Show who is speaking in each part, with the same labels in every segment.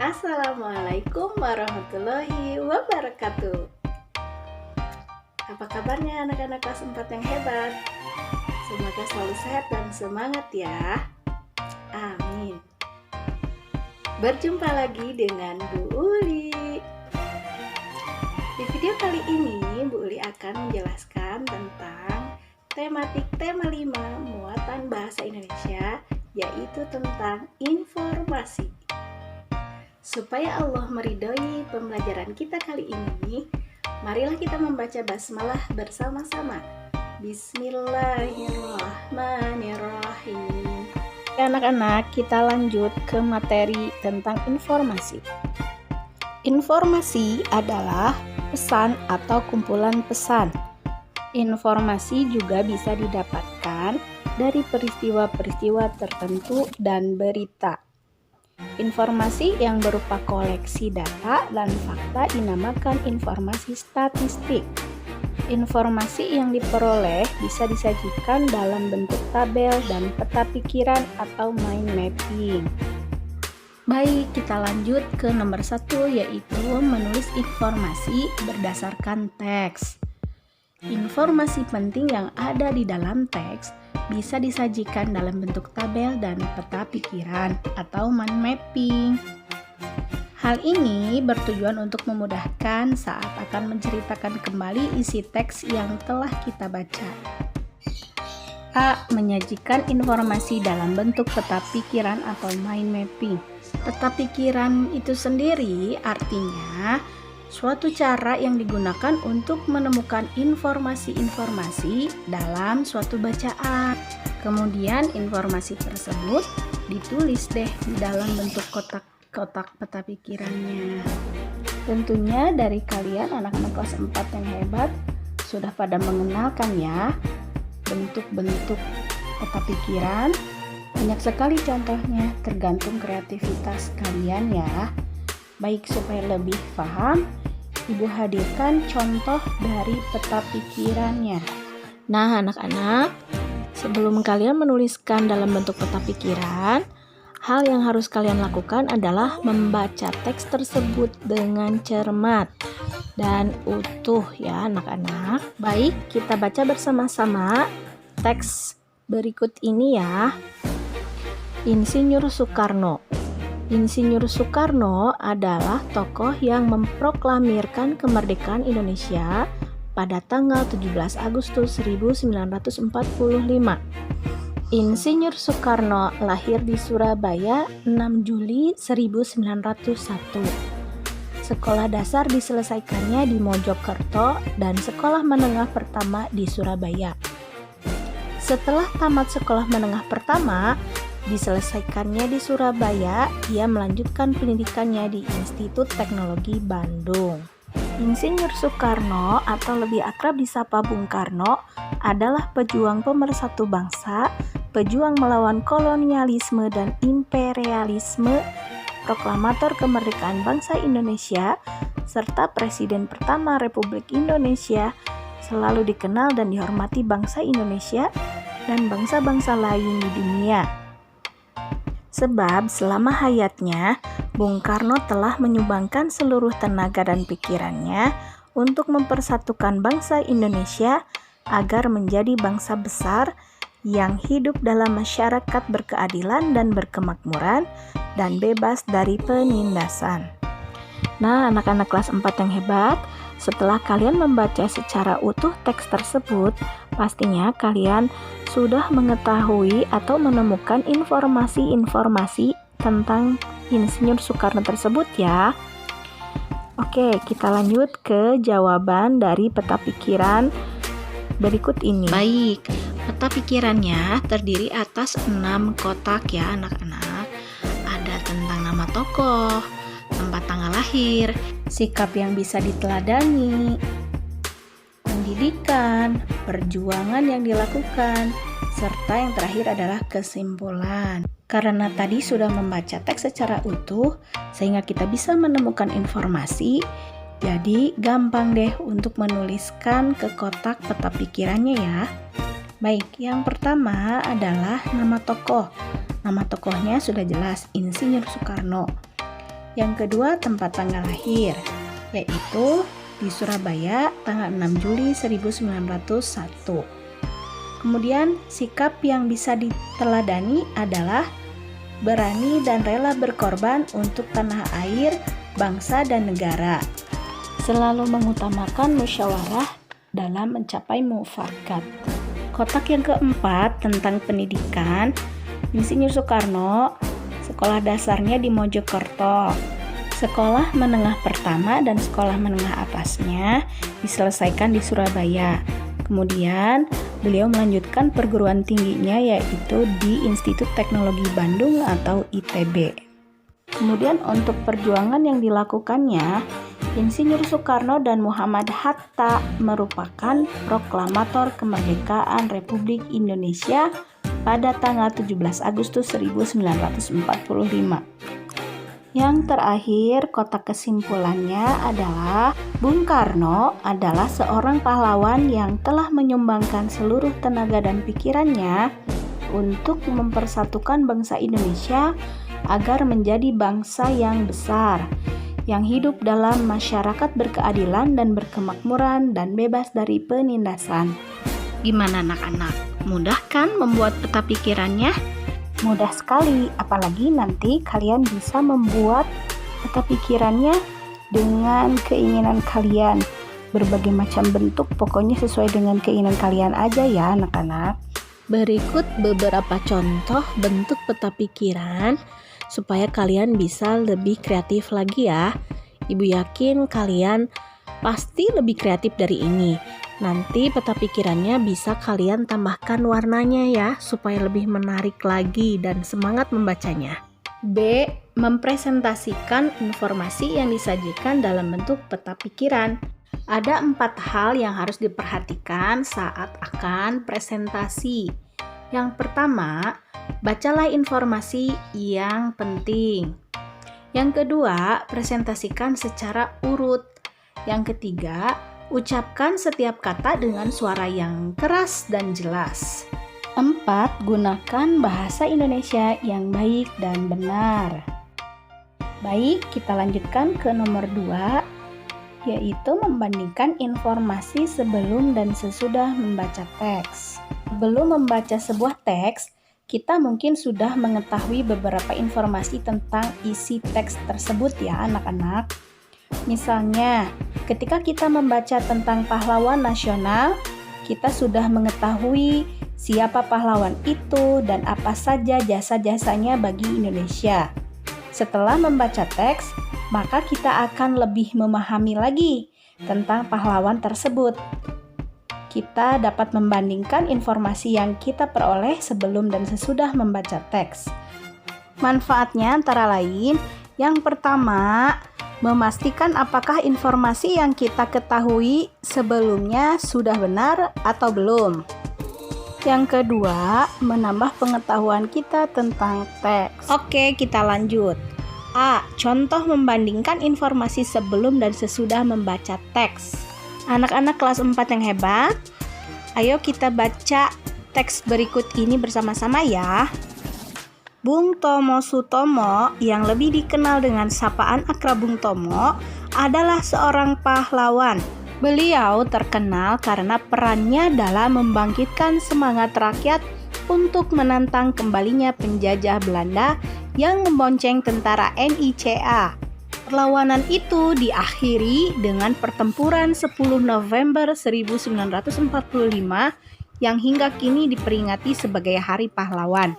Speaker 1: Assalamualaikum warahmatullahi wabarakatuh. Apa kabarnya anak-anak kelas 4 yang hebat? Semoga selalu sehat dan semangat ya. Amin. Berjumpa lagi dengan Bu Uli. Di video kali ini Bu Uli akan menjelaskan tentang tematik tema 5 muatan bahasa Indonesia, yaitu tentang informasi. Supaya Allah meridhoi pembelajaran kita kali ini, marilah kita membaca basmalah bersama-sama. Bismillahirrahmanirrahim. Anak-anak, kita lanjut ke materi tentang informasi. Informasi adalah pesan atau kumpulan pesan. Informasi juga bisa didapatkan dari peristiwa-peristiwa tertentu dan berita. Informasi yang berupa koleksi data dan fakta dinamakan informasi statistik. Informasi yang diperoleh bisa disajikan dalam bentuk tabel dan peta pikiran atau mind mapping. Baik, kita lanjut ke nomor 1, yaitu menulis informasi berdasarkan teks. Informasi penting yang ada di dalam teks bisa disajikan dalam bentuk tabel dan peta pikiran atau mind mapping. Hal ini bertujuan untuk memudahkan saat akan menceritakan kembali isi teks yang telah kita baca. A. Menyajikan informasi dalam bentuk peta pikiran atau mind mapping. Peta pikiran itu sendiri artinya suatu cara yang digunakan untuk menemukan informasi-informasi dalam suatu bacaan. Kemudian informasi tersebut ditulis deh di dalam bentuk kotak-kotak peta pikirannya. Tentunya dari kalian anak-anak kelas 4 yang hebat sudah pada mengenalkan ya bentuk-bentuk peta pikiran. Banyak sekali contohnya, tergantung kreativitas kalian ya. Baik, supaya lebih paham, Ibu hadirkan contoh dari peta pikirannya. Nah, anak-anak, sebelum kalian menuliskan dalam bentuk peta pikiran, hal yang harus kalian lakukan adalah membaca teks tersebut dengan cermat dan utuh ya, anak-anak. Baik, kita baca bersama-sama teks berikut ini ya. Insinyur Soekarno. Insinyur Soekarno adalah tokoh yang memproklamirkan kemerdekaan Indonesia pada tanggal 17 Agustus 1945. Insinyur Soekarno lahir di Surabaya 6 Juli 1901. Sekolah dasar diselesaikannya di Mojokerto dan sekolah menengah pertama di Surabaya. Setelah tamat sekolah menengah pertama, diselesaikannya di Surabaya, ia melanjutkan pendidikannya di Institut Teknologi Bandung. Insinyur Soekarno atau lebih akrab disapa Bung Karno adalah pejuang pemersatu bangsa, pejuang melawan kolonialisme dan imperialisme, proklamator kemerdekaan bangsa Indonesia, serta Presiden pertama Republik Indonesia. Selalu dikenal dan dihormati bangsa Indonesia dan bangsa-bangsa lain di dunia. Sebab selama hayatnya, Bung Karno telah menyumbangkan seluruh tenaga dan pikirannya untuk mempersatukan bangsa Indonesia agar menjadi bangsa besar yang hidup dalam masyarakat berkeadilan dan berkemakmuran dan bebas dari penindasan. Nah, anak-anak kelas 4 yang hebat, setelah kalian membaca secara utuh teks tersebut, pastinya kalian sudah mengetahui atau menemukan informasi-informasi tentang Insinyur Soekarno tersebut ya. Oke, kita lanjut ke jawaban dari peta pikiran berikut ini. Baik, peta pikirannya terdiri atas 6 kotak ya anak-anak. Ada tentang nama tokoh, tempat tanggal lahir, sikap yang bisa diteladani, pendidikan, perjuangan yang dilakukan, serta yang terakhir adalah kesimpulan. Karena tadi sudah membaca teks secara utuh, sehingga kita bisa menemukan informasi, jadi gampang deh untuk menuliskan ke kotak peta pikirannya ya. Baik, yang pertama adalah nama tokoh. Nama tokohnya sudah jelas, Insinyur Soekarno. Yang kedua, tempat tanggal lahir, yaitu di Surabaya tanggal 6 Juli 1901. Kemudian, sikap yang bisa diteladani adalah berani dan rela berkorban untuk tanah air, bangsa, dan negara. Selalu mengutamakan musyawarah dalam mencapai mufakat. Kotak yang keempat tentang pendidikan, Insinyur Soekarno, sekolah dasarnya di Mojokerto, sekolah menengah pertama dan sekolah menengah atasnya diselesaikan di Surabaya. Kemudian beliau melanjutkan perguruan tingginya yaitu di Institut Teknologi Bandung atau ITB. Kemudian untuk perjuangan yang dilakukannya, Insinyur Soekarno dan Muhammad Hatta merupakan proklamator kemerdekaan Republik Indonesia pada tanggal 17 Agustus 1945. Yang terakhir, kotak kesimpulannya adalah Bung Karno adalah seorang pahlawan yang telah menyumbangkan seluruh tenaga dan pikirannya untuk mempersatukan bangsa Indonesia agar menjadi bangsa yang besar, yang hidup dalam masyarakat berkeadilan dan berkemakmuran dan bebas dari penindasan. Gimana anak-anak? Mudah kan membuat peta pikirannya? Mudah sekali, apalagi nanti kalian bisa membuat peta pikirannya dengan keinginan kalian. Berbagai macam bentuk, pokoknya sesuai dengan keinginan kalian aja ya anak-anak. Berikut beberapa contoh bentuk peta pikiran supaya kalian bisa lebih kreatif lagi ya. Ibu yakin kalian pasti lebih kreatif dari ini. Nanti peta pikirannya bisa kalian tambahkan warnanya ya, supaya lebih menarik lagi dan semangat membacanya. B. Mempresentasikan informasi yang disajikan dalam bentuk peta pikiran. Ada 4 hal yang harus diperhatikan saat akan presentasi. Yang pertama, bacalah informasi yang penting. Yang kedua, presentasikan secara urut. Yang ketiga, ucapkan setiap kata dengan suara yang keras dan jelas. 4. Gunakan bahasa Indonesia yang baik dan benar. Baik, kita lanjutkan ke nomor 2, yaitu membandingkan informasi sebelum dan sesudah membaca teks. Sebelum membaca sebuah teks, kita mungkin sudah mengetahui beberapa informasi tentang isi teks tersebut ya anak-anak. Misalnya, ketika kita membaca tentang pahlawan nasional, kita sudah mengetahui siapa pahlawan itu dan apa saja jasa-jasanya bagi Indonesia. Setelah membaca teks, maka kita akan lebih memahami lagi tentang pahlawan tersebut. Kita dapat membandingkan informasi yang kita peroleh sebelum dan sesudah membaca teks. Manfaatnya antara lain, yang pertama, memastikan apakah informasi yang kita ketahui sebelumnya sudah benar atau belum. Yang kedua, menambah pengetahuan kita tentang teks. Oke, kita lanjut. A. Contoh membandingkan informasi sebelum dan sesudah membaca teks. Anak-anak kelas 4 yang hebat, ayo kita baca teks berikut ini bersama-sama ya. Bung Tomo Sutomo, yang lebih dikenal dengan sapaan akrab Bung Tomo, adalah seorang pahlawan. Beliau terkenal karena perannya dalam membangkitkan semangat rakyat untuk menantang kembalinya penjajah Belanda yang membonceng tentara NICA. Perlawanan itu diakhiri dengan pertempuran 10 November 1945 yang hingga kini diperingati sebagai Hari Pahlawan.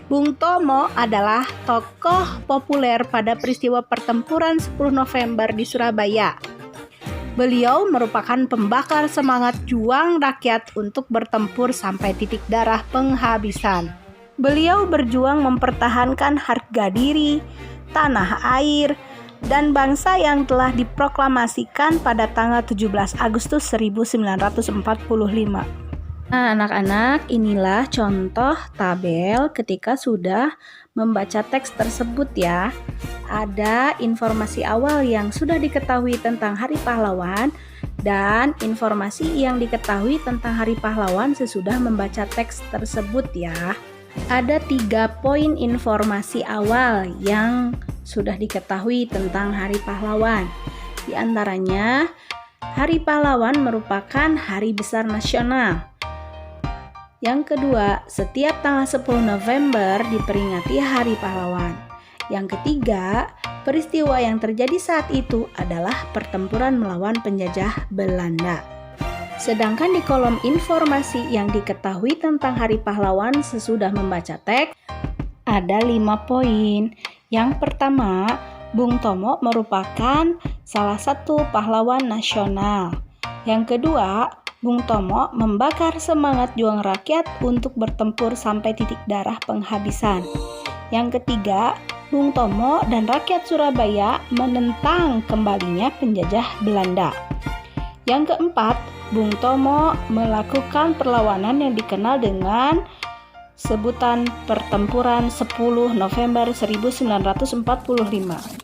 Speaker 1: Bung Tomo adalah tokoh populer pada peristiwa pertempuran 10 November di Surabaya. Beliau merupakan pembakar semangat juang rakyat untuk bertempur sampai titik darah penghabisan. Beliau berjuang mempertahankan harga diri, tanah air, dan bangsa yang telah diproklamasikan pada tanggal 17 Agustus 1945. Nah, anak-anak, inilah contoh tabel ketika sudah membaca teks tersebut ya. Ada informasi awal yang sudah diketahui tentang Hari Pahlawan dan informasi yang diketahui tentang Hari Pahlawan sesudah membaca teks tersebut ya. Ada 3 poin informasi awal yang sudah diketahui tentang Hari Pahlawan. Di antaranya, Hari Pahlawan merupakan hari besar nasional. Yang kedua, setiap tanggal 10 November diperingati Hari Pahlawan. Yang ketiga, peristiwa yang terjadi saat itu adalah pertempuran melawan penjajah Belanda. Sedangkan di kolom informasi yang diketahui tentang Hari Pahlawan sesudah membaca teks, ada 5 poin. Yang pertama, Bung Tomo merupakan salah satu pahlawan nasional. Yang kedua, Bung Tomo membakar semangat juang rakyat untuk bertempur sampai titik darah penghabisan. Yang ketiga, Bung Tomo dan rakyat Surabaya menentang kembalinya penjajah Belanda. Yang keempat, Bung Tomo melakukan perlawanan yang dikenal dengan sebutan Pertempuran 10 November 1945.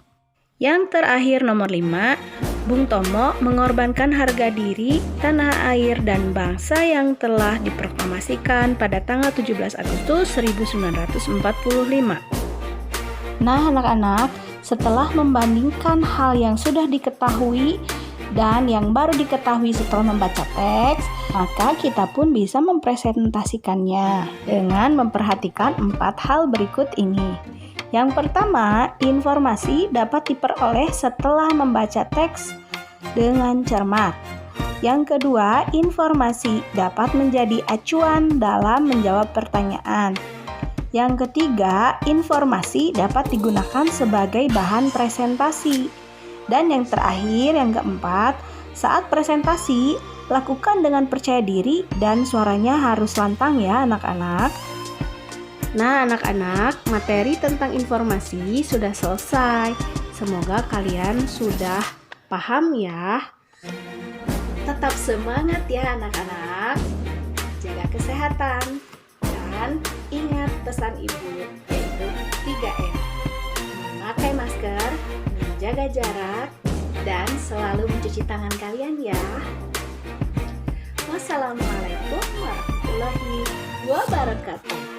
Speaker 1: Yang terakhir nomor 5, Bung Tomo mengorbankan harga diri, tanah air, dan bangsa yang telah diproklamasikan pada tanggal 17 Agustus 1945. Nah anak-anak, setelah membandingkan hal yang sudah diketahui dan yang baru diketahui setelah membaca teks, maka kita pun bisa mempresentasikannya dengan memperhatikan 4 hal berikut ini. Yang pertama, informasi dapat diperoleh setelah membaca teks dengan cermat. Yang kedua, informasi dapat menjadi acuan dalam menjawab pertanyaan. Yang ketiga, informasi dapat digunakan sebagai bahan presentasi. Dan yang terakhir, yang keempat, saat presentasi, lakukan dengan percaya diri dan suaranya harus lantang ya anak-anak. Nah anak-anak, materi tentang informasi sudah selesai. Semoga kalian sudah paham ya. Tetap semangat ya anak-anak. Jaga kesehatan. Dan ingat pesan ibu, yaitu 3M. Memakai masker, menjaga jarak, dan selalu mencuci tangan kalian ya. Wassalamualaikum warahmatullahi wabarakatuh.